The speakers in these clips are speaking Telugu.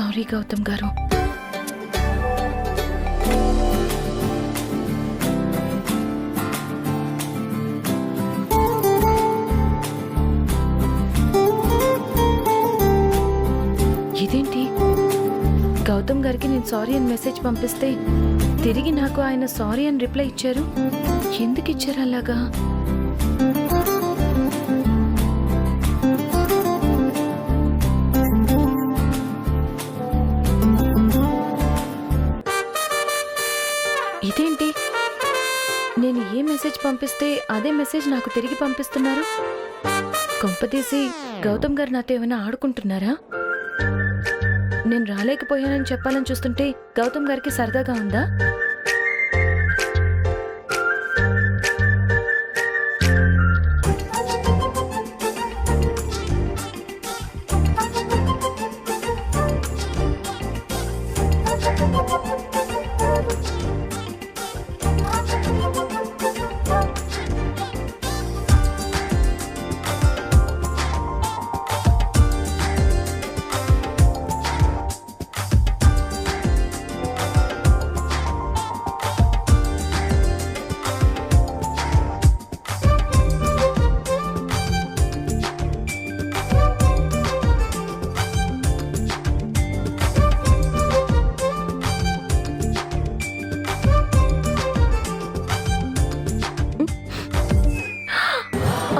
సారీ గౌతమ్ గారు. ఇదేంటి, గౌతమ్ గారికి నేను సారీ అని మెసేజ్ పంపిస్తే తిరిగి నాకు ఆయన సారీ అని రిప్లై ఇచ్చారు. ఎందుకు ఇచ్చారు అలాగా? ఇదేంటి, నేను ఏ మెసేజ్ పంపిస్తే అదే మెసేజ్ నాకు తిరిగి పంపిస్తున్నారు. కొంపతీసి గౌతమ్ గారు నాతో ఏమైనా ఆడుకుంటున్నారా? నేను రాలేకపోయానని చెప్పాలని చూస్తుంటే గౌతమ్ గారికి సరదాగా ఉందా?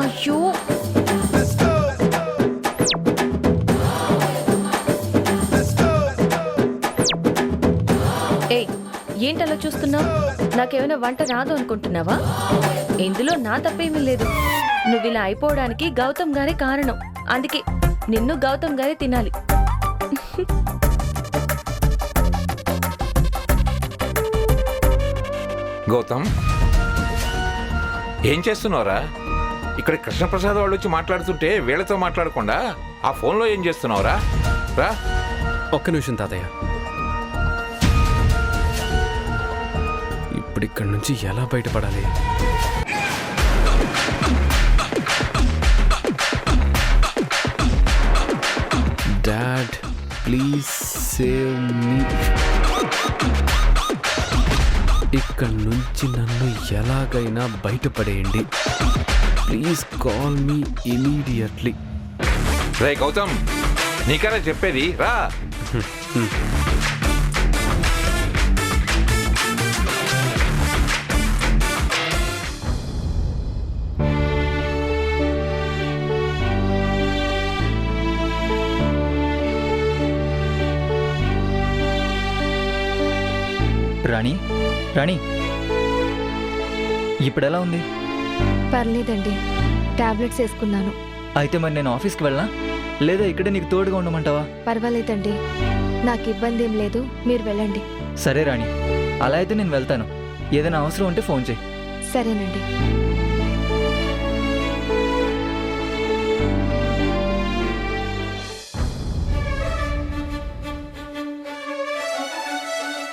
అయ్యో, ఏయ్, ఏంటి అలా చూస్తున్నావు? నాకేమైనా వంట రాదు అనుకుంటున్నావా? ఇందులో నా తప్పేమీ లేదు. నువ్వు ఇలా అయిపోవడానికి గౌతమ్ గారే కారణం. అందుకే నిన్ను గౌతమ్ గారే తినాలి. గౌతమ్, ఏం చేస్తున్నావురా? ఇక్కడ కృష్ణప్రసాద్ వాళ్ళు వచ్చి మాట్లాడుతుంటే వీళ్ళతో మాట్లాడకుండా ఆ ఫోన్లో ఏం చేస్తున్నావురా? రా. ఒక్క నిమిషం తాతయ్య. ఇప్పుడు ఇక్కడి నుంచి ఎలా బయటపడాలి? Dad, please save me. ఇక్కడి నుంచి నన్ను ఎలాగైనా బయటపడేయండి. Please call me immediately. రే గౌతమ్, నీకరా చెప్పేది, రా. రాణి, రాణి, ఇప్పుడు ఎలా ఉంది? పర్లేదండి, టాబ్లెట్స్ వేసుకున్నాను. అయితే మరి నేను ఆఫీస్కి వెళ్ళా, లేదా ఇక్కడే నీకు తోడుగా ఉండమంటావా? పర్వాలేదండి, నాకు ఇబ్బంది ఏం లేదు, మీరు వెళ్ళండి. సరే రాణి, అలా అయితే నేను వెళ్తాను. ఏదైనా అవసరం ఉంటే ఫోన్ చేయి. సరేనండి.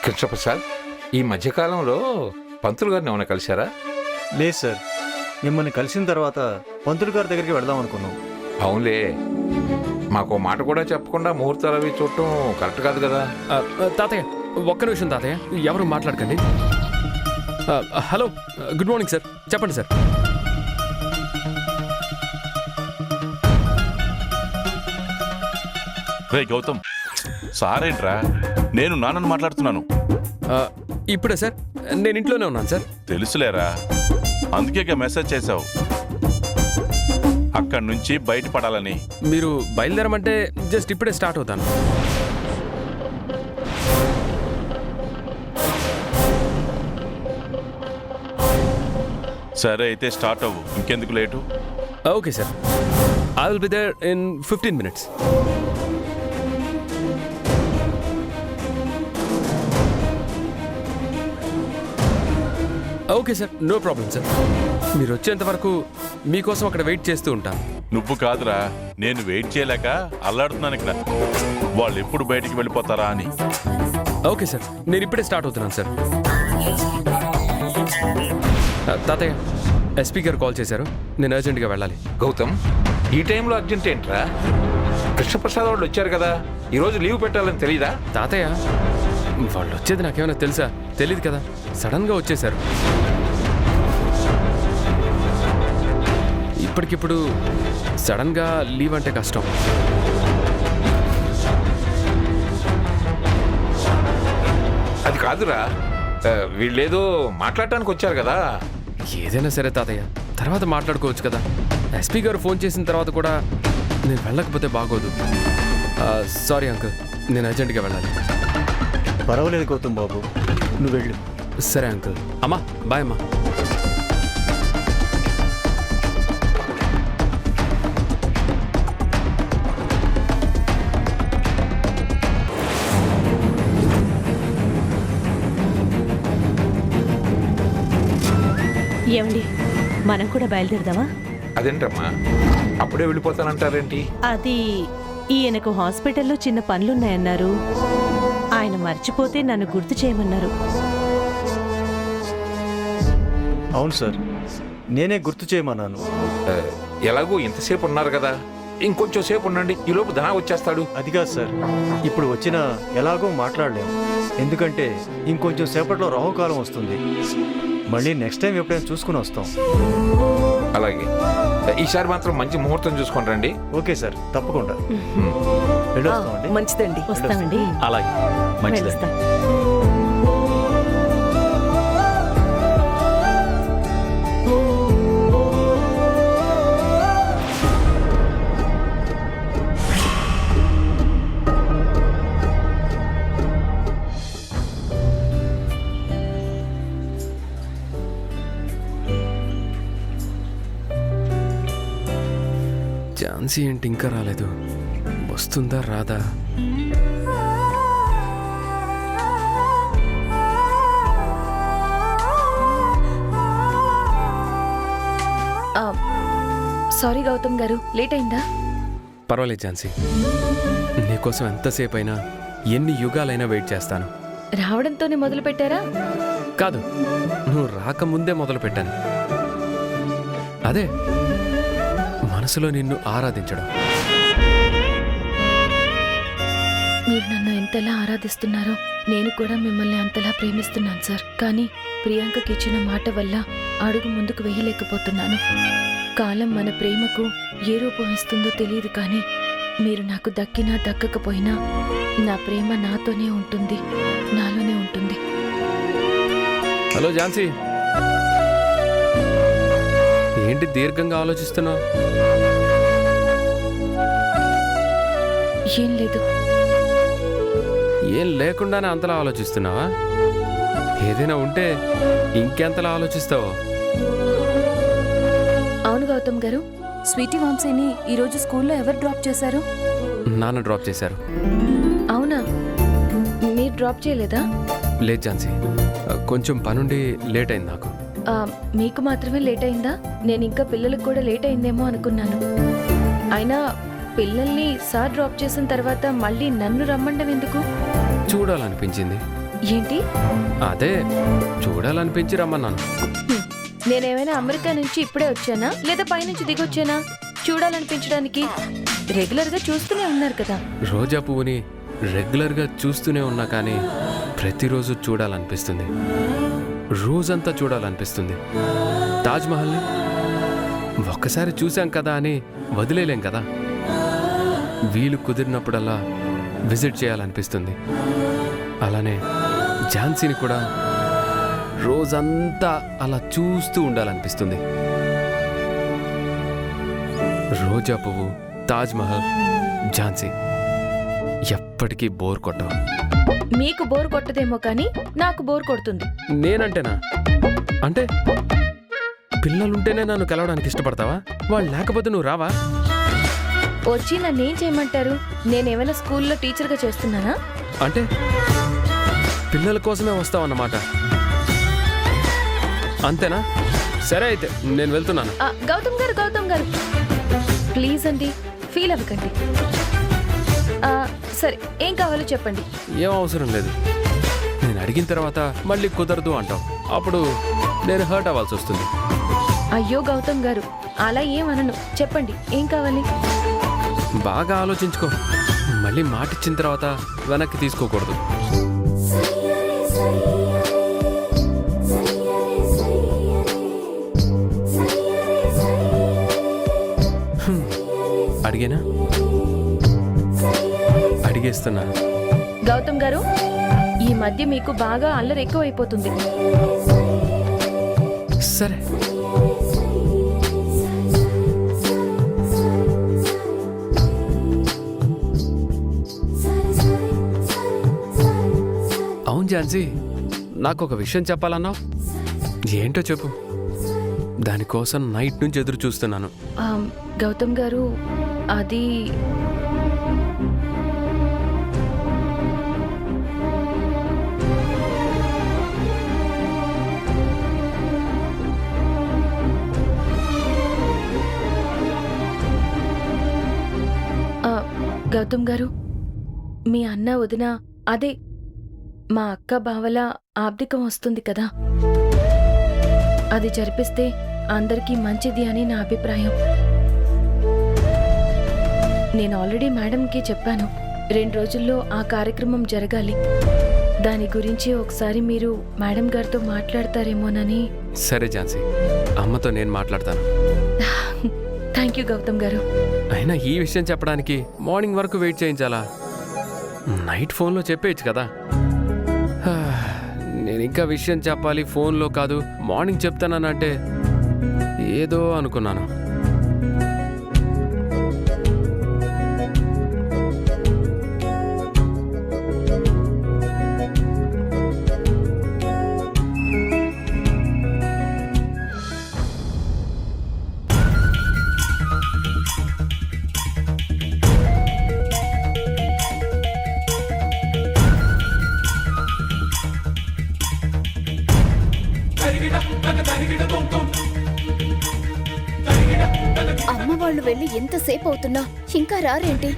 కృష్ణప్రసాద్, ఈ మధ్యకాలంలో పంతులు గారిని ఏమైనా కలిశారా? లేదు సార్, మిమ్మల్ని కలిసిన తర్వాత పంతులు గారి దగ్గరికి వెళ్దాం అనుకున్నాం. అవునులే, మాకు మాట కూడా చెప్పకుండా ముహూర్తాలు అవి చూడటం కరెక్ట్ కాదు కదా. తాతయ్య, ఒక్క నిమిషం తాతయ్య, ఎవరు మాట్లాడకండి. హలో, గుడ్ మార్నింగ్ సార్, చెప్పండి సార్. రే గౌతమ్, సారేంట్రా? నేను నాన్నను మాట్లాడుతున్నాను. ఇప్పుడే సార్, నేను ఇంట్లోనే ఉన్నాను సార్. తెలుసులేరా, అందుకే మెసేజ్ చేశావు అక్కడి నుంచి బయటపడాలని. మీరు బయలుదేరమంటే జస్ట్ ఇప్పుడే స్టార్ట్ అవుతాను. సరే అయితే స్టార్ట్ అవ్వు, ఇంకెందుకు late. Okay sir, I will be there in 15 minutes. Okay sir, no problem sir. మీరు వచ్చేంత వరకు మీకోసం అక్కడ వెయిట్ చేస్తూ ఉంటాను. నువ్వు కాదురా, నేను వెయిట్ చేయలేక అల్లాడుతున్నాను ఇక్కడ, వాళ్ళు ఎప్పుడు బయటికి వెళ్ళిపోతారా అని. ఓకే సార్, నేను ఇప్పుడే స్టార్ట్ అవుతున్నాను సార్. తాతయ్య, ఎస్పీ గారు కాల్ చేశారు, నేను అర్జెంట్గా వెళ్ళాలి. గౌతమ్, ఈ టైంలో అర్జెంట్ ఏంట్రా? కృష్ణప్రసాద్ వాళ్ళు వచ్చారు కదా, ఈరోజు లీవ్ పెట్టాలని తెలీదా? తాతయ్య వాళ్ళు వచ్చేది నాకేమైనా తెలుసా? తెలియదు కదా, సడన్గా వచ్చేసారు. ఇప్పటికిప్పుడు సడన్గా లీవ్ అంటే కష్టం. అది కాదురా, వీళ్ళేదో మాట్లాడటానికి వచ్చారు కదా. ఏదైనా సరే తాతయ్య, తర్వాత మాట్లాడుకోవచ్చు కదా. ఎస్పీ గారు ఫోన్ చేసిన తర్వాత కూడా నేను వెళ్ళకపోతే బాగోదు. సారీ అంకుల్, నేను అర్జెంటుగా వెళ్ళాలి. పర్వాలేదు గౌతమ్ బాబు, నువ్వు వెళ్ళు. సరే అంకుల్. అమ్మా బాయ్ అమ్మా. ఏమండి, మనం కూడా బయలుదేరదామా? అదేంటమ్మా అప్పుడే వెళ్ళిపోతానంటారేంటి? అది ఈయనకు హాస్పిటల్లో చిన్న పనులున్నాయన్నారు. ఆయన మర్చిపోతే నన్ను గుర్తు చేయమన్నారు. అవును సార్, నేనే గుర్తు చేయమన్నాను. ఎలాగో ఇంతసేపు ఉన్నారు కదా, ఇంకొంచెం సేపు ఉండండి, ఈలోపు ధనా వచ్చేస్తాడు. అది కాదు సార్, ఇప్పుడు వచ్చినా ఎలాగో మాట్లాడలేము. ఎందుకంటే ఇంకొంచెం సేపట్లో రాహుకాలం వస్తుంది. మళ్ళీ నెక్స్ట్ టైం ఎప్పుడైనా చూసుకుని వస్తాం. అలాగే, ఈసారి మాత్రం మంచి ముహూర్తం చూసుకొని రండి. ఓకే సార్, తప్పకుండా వెళ్ళొస్తామండి. మంచిదండి. వస్తామండి. అలాగే, మంచిది. వెళ్తాం. ఝాన్సీ ఏంటి ఇంకా రాలేదు? వస్తుందా రాదా? సారీ గౌతమ్ గారు, లేట్ అయిందా? పర్వాలేదు ఝాన్సీ, నీకోసం ఎంతసేపు అయినా ఎన్ని యుగాలైనా వెయిట్ చేస్తాను. రావడంతోనే మొదలు పెట్టారా? కాదు, నువ్వు రాకముందే మొదలు పెట్టాను. అదే మనసులో నిన్ను ఆరాధించడం. మీరు నన్ను ఎంతలా ఆరాధిస్తున్నారో నేను కూడా మిమ్మల్ని అంతలా ప్రేమిస్తున్నాను సార్. కానీ ప్రియాంకకి ఇచ్చిన మాట వల్ల అడుగు ముందుకు వేయలేకపోతున్నాను. కాలం మన ప్రేమకు ఏ రూపం ఇస్తుందో తెలియదు, కానీ మీరు నాకు దక్కినా దక్కకపోయినా నా ప్రేమ నాతోనే ఉంటుంది, నాలోనే ఉంటుంది. హలో ఝాన్సీ, ఏంటి దీర్ఘంగా ఆలోచిస్తున్నావు? ఏం లేదు. ఏం లేకుండానే అంతలా ఆలోచిస్తున్నావా? ఏదైనా ఉంటే ఇంకెంతలా ఆలోచిస్తావో? అవును గౌతమ్ గారు, స్వీటీ వంశీని ఈరోజు స్కూల్లో ఎవరు డ్రాప్ చేశారు? నాన్న డ్రాప్ చేశారు. అవునా? మీరు డ్రాప్ చేయలేదా? లేదు ఝాన్సీ, కొంచెం పనుండి లేట్ అయింది నాకు. మీకు మాత్రమే లేట్ అయిందా? నేను ఇంకా పిల్లలకు కూడా లేట్ అయిందేమో అనుకున్నాను. అయినా పిల్లల్ని సార్ డ్రాప్ చేసిన తర్వాత మళ్ళీ నన్ను రమ్మండం ఎందుకు? చూడాలనిపించింది. ఏంటి? అదే చూడాలనిపించి రమ్మన్నాను. నేనేమైనా అమెరికా నుంచి ఇప్పుడే వచ్చానా, లేదా పైనుంచి దిగొచ్చానా చూడాలనిపించడానికి? రెగ్యులర్గా చూస్తూనే ఉన్నారు కదా. రోజా పువ్వుని రెగ్యులర్గా చూస్తూనే ఉన్నా, కానీ ప్రతిరోజు చూడాలనిపిస్తుంది. రోజంతా చూడాలనిపిస్తుంది. తాజ్మహల్ని ఒక్కసారి చూశాం కదా అని వదిలేలేం కదా. వీలు కుదిరినప్పుడల్లా విజిట్ చేయాలనిపిస్తుంది. అలానే ఝాన్సీని కూడా రోజంతా అలా చూస్తూ ఉండాలనిపిస్తుంది. రోజా పువ్వు, తాజ్మహల్, ఝాన్సీ ఎప్పటికీ బోర్ కొట్టవు. మీకు బోర్ కొట్టదేమో, కానీ నాకు బోర్ కొడుతుంది. నేనంటేనా? అంటే పిల్లలుంటేనే నన్ను కలవడానికి ఇష్టపడతావా? వాళ్ళు లేకపోతే నువ్వు రావా? వచ్చి నన్నేం చేయమంటారు? నేనేమైనా స్కూల్లో టీచర్గా చేస్తున్నానా? అంటే పిల్లల కోసమే వస్తావన్నమాట, అంతేనా? సరే అయితే నేను వెళ్తున్నాను. గౌతమ్ గారు ప్లీజ్ అండి, ఫీల్ అవ్వకండి. సరే, ఏం కావాలో చెప్పండి. ఏం అవసరం లేదు. నేను అడిగిన తర్వాత మళ్ళీ కుదరదు అంటావు, అప్పుడు నేను హర్ట్ అవ్వాల్సి వస్తుంది. అయ్యో గౌతమ్ గారు, అలా ఏమనను, చెప్పండి ఏం కావాలి. బాగా ఆలోచించుకో. మళ్ళీ మాట ఇచ్చిన తర్వాత వెనక్కి తీసుకోకూడదు. అడిగేనా? అడిగేస్తున్నా. గౌతమ్ గారు, ఈ మధ్య మీకు బాగా అల్లరి ఎక్కువైపోతుంది. సరే. అవును ఝాన్సీ, నాకు ఒక విషయం చెప్పాలన్నావు. ఏంటో చెప్పు. దానికోసం నైట్ నుంచి ఎదురు చూస్తున్నాను. గౌతమ్ గారు, అది గౌతమ్ గారు, మీ అన్న వదిన, అదే మా అక్క బావల ఆబ్దికం వస్తుంది కదా, అది జరిపిస్తే అందరికీ మంచిది అని నా అభిప్రాయం. నేను ఆల్రెడీ మేడంకి చెప్పాను, 2 రోజుల్లో ఆ కార్యక్రమం జరగాలి. దాని గురించి ఒకసారి మీరు మేడం గారితో మాట్లాడతారేమోనని. సరే ఝాన్సీ, అమ్మతో నేను మాట్లాడతాను. థ్యాంక్ యూ గౌతమ్ గారు. అయినా ఈ విషయం చెప్పడానికి మార్నింగ్ వరకు వెయిట్ చేయించాలా? నైట్ ఫోన్లో చెప్పేయచ్చు కదా. నేను ఇంకా విషయం చెప్పాలి, ఫోన్లో కాదు మార్నింగ్ చెప్తానంటే ఏదో అనుకున్నాను. అమ్మ వాళ్ళు వెళ్ళి ఎంతసేపు అవుతున్నా ఇంకా రారేంటి?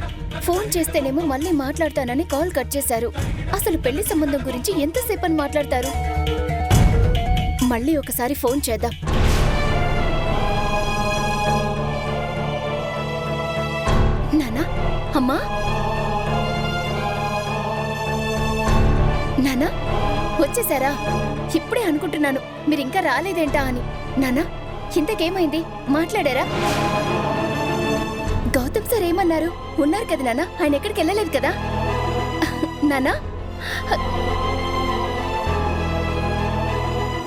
ఫోన్ చేస్తేనేమో మళ్ళీ మాట్లాడతానని కాల్ కట్ చేశారు. అసలు పెళ్లి సంబంధం గురించి ఎంతసేపు అని మాట్లాడతారు? మళ్ళీ ఒకసారి ఫోన్ చేద్దాం. నానా, అమ్మా, నానా వచ్చేసారా? ఇప్పుడే అనుకుంటున్నాను మీరు ఇంకా రాలేదేంటా అని. నానా, ఇంతకేమైంది? మాట్లాడారా? గౌతమ్ సార్ ఏమన్నారు? ఉన్నారు కదా నాన్న, ఆయన ఎక్కడికి వెళ్ళలేదు కదా నానా?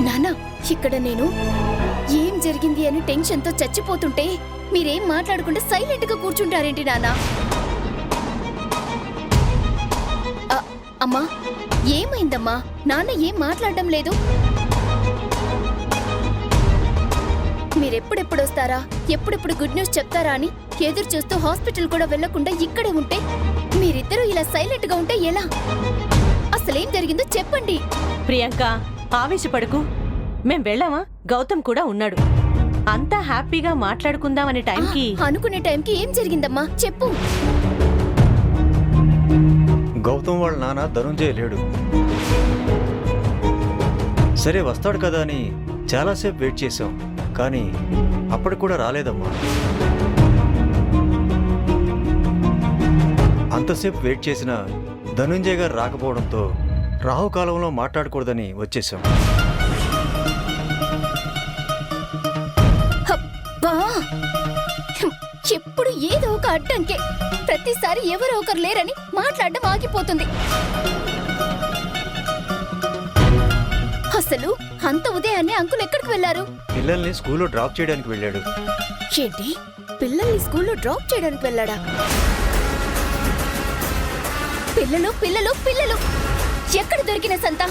నానా, ఇక్కడ నేను ఏం జరిగింది అని టెన్షన్తో చచ్చిపోతుంటే మీరేం మాట్లాడకుండా సైలెంట్ గా కూర్చుంటారేంటి నానా? అమ్మా, ఏమైందమ్మా? నాన్న ఏం మాట్లాడడం లేదు? మీరెప్పుడెప్పుడు వస్తారా, ఎప్పుడెప్పుడు గుడ్ న్యూస్ చెప్తారా అని ఎదురు చూస్తూ హాస్పిటల్ కూడా వెళ్లకుండా ఇక్కడే ఉంటే, మీరిద్దరూ ఇలా సైలెంట్ గా ఉంటే ఎలా? అసలేం జరిగిందో చెప్పండి. ప్రియాంక, ఆవేశపడకు. మేం వెళ్ళామా? గౌతమ్ కూడా ఉన్నాడు. అంతా హ్యాపీగా మాట్లాడుకుందామనే టైంకి అనుకునే టైంకి ఏం జరిగిందమ్మా చెప్పు. గౌతమ్ వాళ్ళ నాన్న ధనుంజయ్ లేడు. సరే వస్తాడు కదా అని చాలాసేపు వెయిట్ చేశాం, కానీ అప్పటికి కూడా రాలేదమ్మా. అంతసేపు వెయిట్ చేసిన ధనుంజయ్ గారు రాకపోవడంతో రాహుకాలంలో మాట్లాడకూడదని వచ్చేసాం. ఎప్పుడు ఏదో ఒక అడ్డంకే. ప్రతిసారి ఎవరో ఒకరు లేరని మాట్లాడడం ఆగిపోతుంది. అసలు అంత ఉదయాన్నే అంకుల్ ఎక్కడికి వెళ్లారు? పిల్లల్ని స్కూల్లో డ్రాప్ చేయడానికి వెళ్ళాడు. ఏంటి, పిల్లల్ని స్కూల్లో డ్రాప్ చేయడానికి వెళ్ళాడా? పిల్లలు పిల్లలు పిల్లలు ఎక్కడ దొరికిన సంత?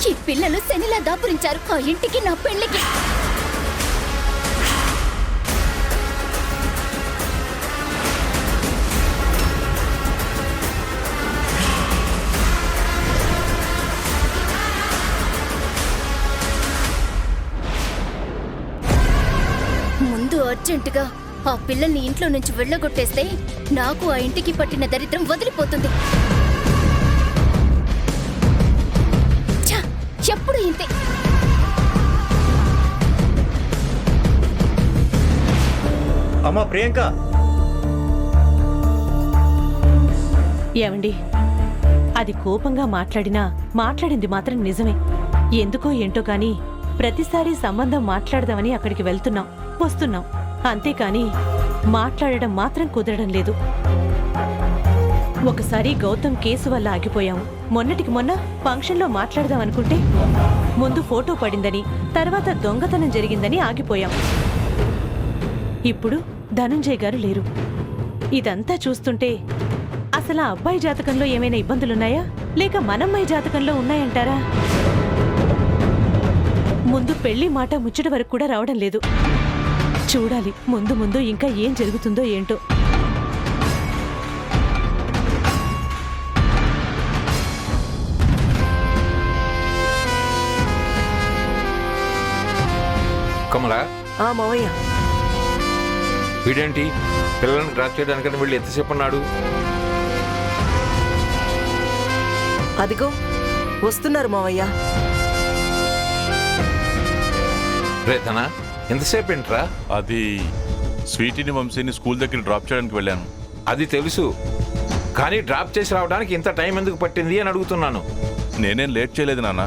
ఈ పిల్లలు శనిలా దాపురించారు ఆ ఇంటికి, నా పెళ్లికి. ముందు అర్జెంటుగా ఆ పిల్లల్ని ఇంట్లో నుంచి వెళ్ళగొట్టేస్తే నాకు ఆ ఇంటికి పట్టిన దరిద్రం వదిలిపోతుంది. ఎప్పుడు ఇంతే. అమ్మా ప్రియాంక, ఏమండి, అది కోపంగా మాట్లాడినా మాట్లాడింది మాత్రం నిజమే. ఎందుకో ఏంటో గాని ప్రతిసారి సంబంధం మాట్లాడదామని అక్కడికి వెళ్తున్నాం, వస్తున్నాం. అంతేకాని మాట్లాడడం మాత్రం కుదరడం లేదు. ఒకసారి గౌతమ్ కేసు వల్ల ఆగిపోయాము. మొన్నటికి మొన్న ఫంక్షన్లో మాట్లాడదాం అనుకుంటే ముందు ఫోటో పడిందని, తర్వాత దొంగతనం జరిగిందని ఆగిపోయాం. ఇప్పుడు ధనుంజయ్ గారు లేరు. ఇదంతా చూస్తుంటే అసలు ఆ అబ్బాయి జాతకంలో ఏమైనా ఇబ్బందులున్నాయా, లేక మనమ్మాయి జాతకంలో ఉన్నాయంటారా? ముందు పెళ్లి మాట ముచ్చట వరకు కూడా రావడం లేదు. చూడాలి ముందు ముందు ఇంకా ఏం జరుగుతుందో ఏంటో. కమలా, మావయ్య, వీడేంటి పిల్లల్ని డ్రాప్ చేయడానికని వెళ్ళి ఎంతసేపు ఉన్నాడు? అదిగో వస్తున్నారు మావయ్య. రేతనా, ఎంతసేపు ఏంట్రా? అది స్వీటీని వంశీని స్కూల్ దగ్గర డ్రాప్ చేయడానికి వెళ్ళాను. అది తెలుసు, కానీ డ్రాప్ చేసి రావడానికి ఇంత టైం ఎందుకు పట్టింది అని అడుగుతున్నాను. నేనేం లేట్ చేయలేదు నాన్న.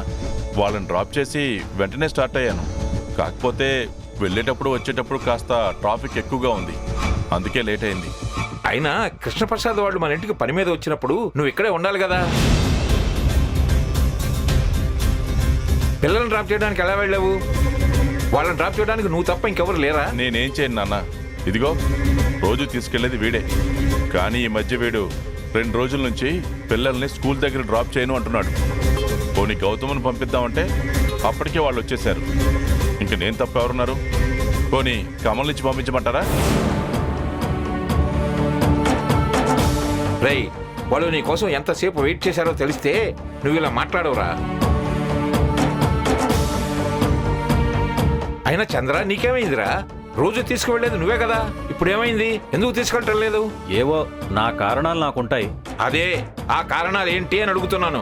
వాళ్ళని డ్రాప్ చేసి వెంటనే స్టార్ట్ అయ్యాను. కాకపోతే వెళ్ళేటప్పుడు వచ్చేటప్పుడు కాస్త ట్రాఫిక్ ఎక్కువగా ఉంది, అందుకే లేట్ అయింది. అయినా కృష్ణప్రసాద్ వాళ్ళు మన ఇంటికి పని మీద వచ్చినప్పుడు నువ్వు ఇక్కడే ఉండాలి కదా. పిల్లల్ని డ్రాప్ చేయడానికి ఎలా వెళ్ళావు? వాళ్ళని డ్రాప్ చేయడానికి నువ్వు తప్ప ఇంకెవరు లేరా? నేనేం చేయను నాన్న. ఇదిగో రోజు తీసుకెళ్లేది వీడే, కానీ ఈ మధ్య వీడు 2 రోజుల నుంచి పిల్లల్ని స్కూల్ దగ్గర డ్రాప్ చేయను అంటున్నాడు. పోనీ గౌతమ్ని పంపిద్దామంటే అప్పటికే వాళ్ళు వచ్చేసారు. ఇంక నేను తప్ప ఎవరున్నారు? పోనీ కమల్ నుంచి పంపించమంటారా? రేయ్, వాళ్ళు నీ కోసం ఎంతసేపు వెయిట్ చేశారో తెలిస్తే నువ్వు ఇలా మాట్లాడవురా. అయినా చంద్ర, నీకేమైందిరా? రోజు తీసుకువెళ్ళేది నువ్వే కదా, ఇప్పుడు ఏమైంది? ఎందుకు తీసుకెళ్ళటం లేదు? ఏవో నా కారణాలు నాకుంటాయి. అదే, ఆ కారణాలు ఏంటి అని అడుగుతున్నాను.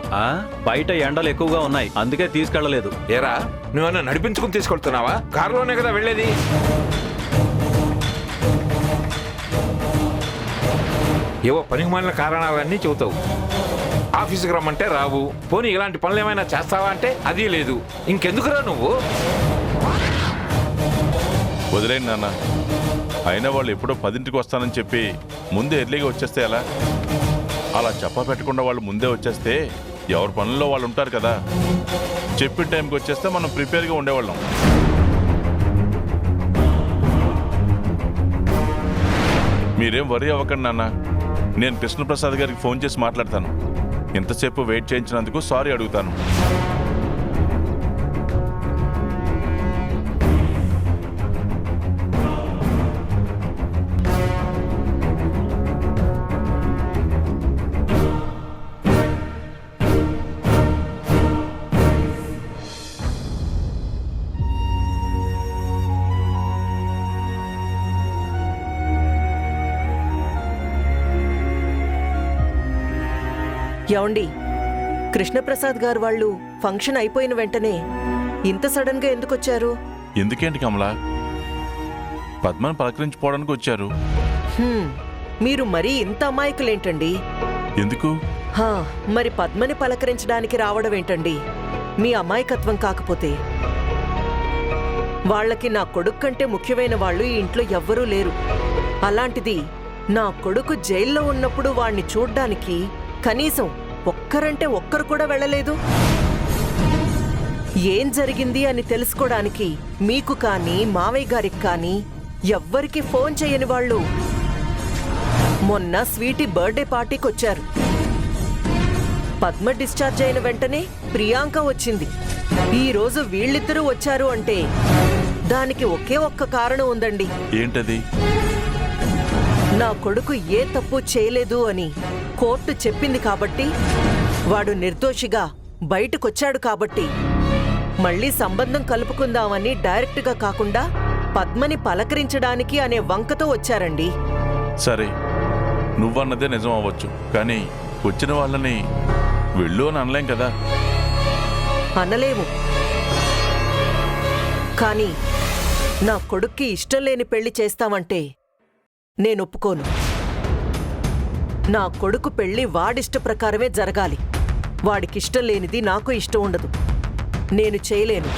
బయట ఎండలు ఎక్కువగా ఉన్నాయి, అందుకే తీసుకెళ్ళలేదు. ఏరా, నువ్వన్నా నడిపించుకుని తీసుకెళ్తున్నావా? కారులోనే కదా వెళ్ళేది. ఏవో పనికిమాలిన కారణాలన్నీ చెబుతావు. ఆఫీసుకి రమ్మంటే రావు. పోనీ ఇలాంటి పనులు ఏమైనా చేస్తావా అంటే అది లేదు. ఇంకెందుకురా నువ్వు? వదిలేండి నాన్న. అయినా వాళ్ళు ఎప్పుడో 10ంటికి వస్తానని చెప్పి ముందే ఎర్లీగా వచ్చేస్తే ఎలా? అలా చెప్పా పెట్టకుండా వాళ్ళు ముందే వచ్చేస్తే ఎవరి పనుల్లో వాళ్ళు ఉంటారు కదా. చెప్పిన టైంకి వచ్చేస్తే మనం ప్రిపేర్గా ఉండేవాళ్ళం. మీరేం వరీ అవ్వకండి నాన్న. నేను కృష్ణప్రసాద్ గారికి ఫోన్ చేసి మాట్లాడతాను. ఇంతసేపు వెయిట్ చేయించినందుకు సారీ అడుగుతాను. ఏవండి, కృష్ణప్రసాద్ గారు వాళ్ళు ఫంక్షన్ అయిపోయిన వెంటనే ఇంత సడన్ గా ఎందుకు వచ్చారు? ఎందుకేంటి కమలా? పద్మని పలకరించిపోవడానికి వచ్చారు. మీరు మరీ ఇంత అమాయకులేంటండి? ఎందుకు? మరి పద్మని పలకరించడానికి రావడం ఏంటండి మీ అమాయకత్వం కాకపోతే? వాళ్ళకి నా కొడుకు కంటే ముఖ్యమైన వాళ్ళు ఈ ఇంట్లో ఎవ్వరూ లేరు. అలాంటిది నా కొడుకు జైల్లో ఉన్నప్పుడు వాణ్ణి చూడ్డానికి కనీసం ఒక్కరంటే ఒక్కరు కూడా వెళ్ళలేదు. ఏం జరిగింది అని తెలుసుకోవడానికి మీకు కానీ మావయ్య గారికి కానీ ఎవ్వరికి ఫోన్ చేయని వాళ్ళు మొన్న స్వీటీ బర్త్డే పార్టీకి వచ్చారు. పద్మ డిశ్చార్జ్ అయిన వెంటనే ప్రియాంక వచ్చింది. ఈ రోజు వీళ్ళిద్దరూ వచ్చారు అంటే దానికి ఒకే ఒక్క కారణం ఉందండి. ఏంటది? నా కొడుకు ఏ తప్పు చేయలేదు అని కోర్టు చెప్పింది కాబట్టి, వాడు నిర్దోషిగా బయటకొచ్చాడు కాబట్టి మళ్ళీ సంబంధం కలుపుకుందామని డైరెక్ట్గా కాకుండా పద్మని పలకరించడానికి అనే వంకతో వచ్చారండి. సరే, నువ్వన్నదే నిజం అవ్వచ్చు, కానీ వచ్చిన వాళ్ళని వెళ్ళు అని అనలేం కదా. అనలేము, కానీ నా కొడుక్కి ఇష్టం లేని పెళ్లి చేస్తామంటే నేను ఒప్పుకోను. నా కొడుకు పెళ్లి వాడిష్ట ప్రకారమే జరగాలి. వాడికిష్టం లేనిది నాకు ఇష్టం ఉండదు. నేను చేయలేను.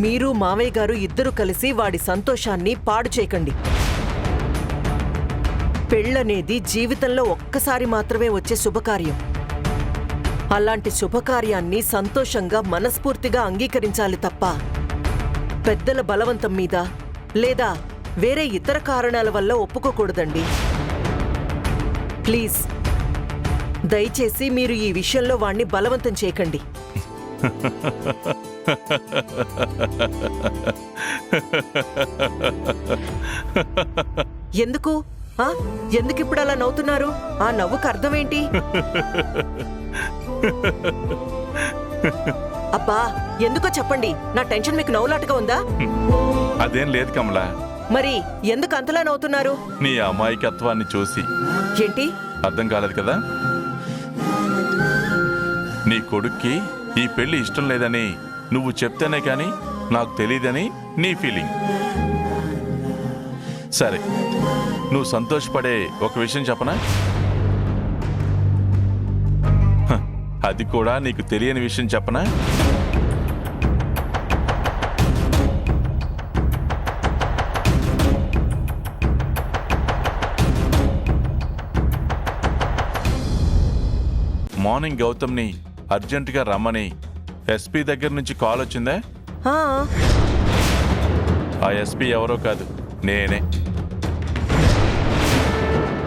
మీరు మావయ్య గారు ఇద్దరు కలిసి వాడి సంతోషాన్ని పాడు చేయకండి. పెళ్ళనేది జీవితంలో ఒక్కసారి మాత్రమే వచ్చే శుభకార్యం. అలాంటి శుభకార్యాన్ని సంతోషంగా మనస్ఫూర్తిగా అంగీకరించాలి తప్ప పెద్దల బలవంతం మీద లేదా వేరే ఇతర కారణాల వల్ల ఒప్పుకోకూడదండి. ప్లీజ్ దయచేసి మీరు ఈ విషయంలో వాణ్ణి బలవంతం చేయకండి. ఎందుకు ఎందుకు ఇప్పుడు అలా నవ్వుతున్నారు? ఆ నవ్వుకు అర్థమేంటి? అబ్బా ఎందుకో చెప్పండి. నా టెన్షన్ మీకు నవ్వులాటగా ఉందా? అదేం లేదు కమలా. మరి ఎందుకు అంతలా నవ్వుతున్నారు? నీ అమాయకత్వాన్ని చూసి. ఏంటి అర్థం కాలేదు కదా? నీ కొడుక్కి ఈ పెళ్లి ఇష్టం లేదని నువ్వు చెప్తేనే కానీ నాకు తెలియదని నీ ఫీలింగ్. సరే, నువ్వు సంతోషపడే ఒక విషయం చెప్పనా? అది కూడా నీకు తెలియని విషయం చెప్పనా? మార్నింగ్ గౌతమ్ని అర్జెంటుగా రమ్మని ఎస్పీ దగ్గర నుంచి కాల్ వచ్చిందా? ఆ ఎస్పీ ఎవరో కాదు, నేనే.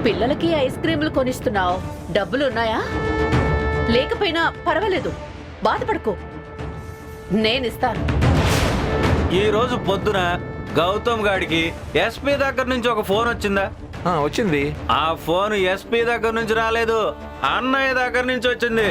పిల్లలకి ఐస్ క్రీములు కొనిస్తున్నావు, డబ్బులున్నాయా? లేకపోయినా పర్వాలేదు, బాధపడుకో, నేనిస్తాను. ఈ రోజు పొద్దున గౌతమ్ గాడికి ఎస్పీ దగ్గర నుంచి ఒక ఫోన్ వచ్చిందా? వచ్చింది. ఆ ఫోన్ ఎస్పీ దగ్గర నుంచి రాలేదు, అన్నయ్య దగ్గర నుంచి వచ్చింది.